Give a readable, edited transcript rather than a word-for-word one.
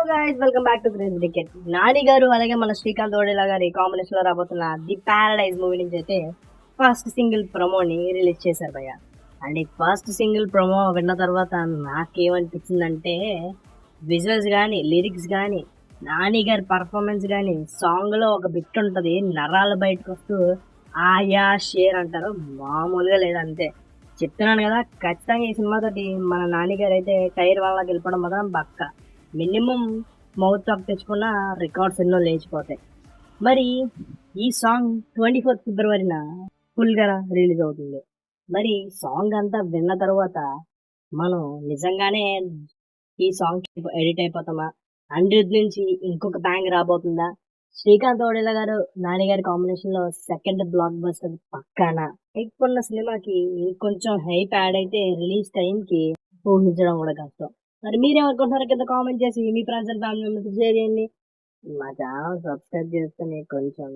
Guys welcome back to crazy ticket. Nani గారు అలాగే మన శ్రీకాంత్ ఓడేలా గారి కాంబినేషన్ లో రాబోతున్న ది ప్యారడైజ్ మూవీ నుంచి అయితే ఫస్ట్ సింగిల్ ప్రమోని రిలీజ్ చేశారు భయ్య. అండ్ ఈ ఫస్ట్ సింగిల్ ప్రమో విన్న తర్వాత నాకేమనిపించిందంటే విజువల్స్ కానీ లిరిక్స్ కానీ నాని గారి పర్ఫార్మెన్స్ కానీ సాంగ్ లో ఒక బిట్ ఉంటది, నరాలు బయటకు వస్తూ ఆయా షేర్ అంటారు, మామూలుగా లేదంతే. చెప్తున్నాను కదా, ఖచ్చితంగా ఈ సినిమాతోటి మన నాని గారు అయితే టైర్ వల్ల గెలపడం మాత్రం పక్క. మినిమం మౌత్ టాక్ తెచ్చుకున్న రికార్డ్స్ ఎన్నో లేచిపోతాయి. మరి ఈ సాంగ్ 24 ఫిబ్రవరిన ఫుల్గా రిలీజ్ అవుతుంది. మరి సాంగ్ అంతా విన్న తర్వాత మనం నిజంగానే ఈ సాంగ్ ఎడిట్ అయిపోతామా? అనిరుద్ నుంచి ఇంకొక బ్యాంగ్ రాబోతుందా? శ్రీకాంత్ ఓడేలా గారు నాని గారి కాంబినేషన్ లో సెకండ్ బ్లాక్ బస్టర్ పక్కానా? ఇప్పుడున్న సినిమాకి ఇంకొంచెం హైప్ యాడ్ అయితే రిలీజ్ టైంకి ఊహించడం కూడా కష్టం. మరి మీరేమనుకుంటున్నారో కింద కామెంట్ చేసి మీ friends and family members share చేయండి. మా ఛానల్ సబ్స్క్రైబ్ చేసుకొని కొంచెం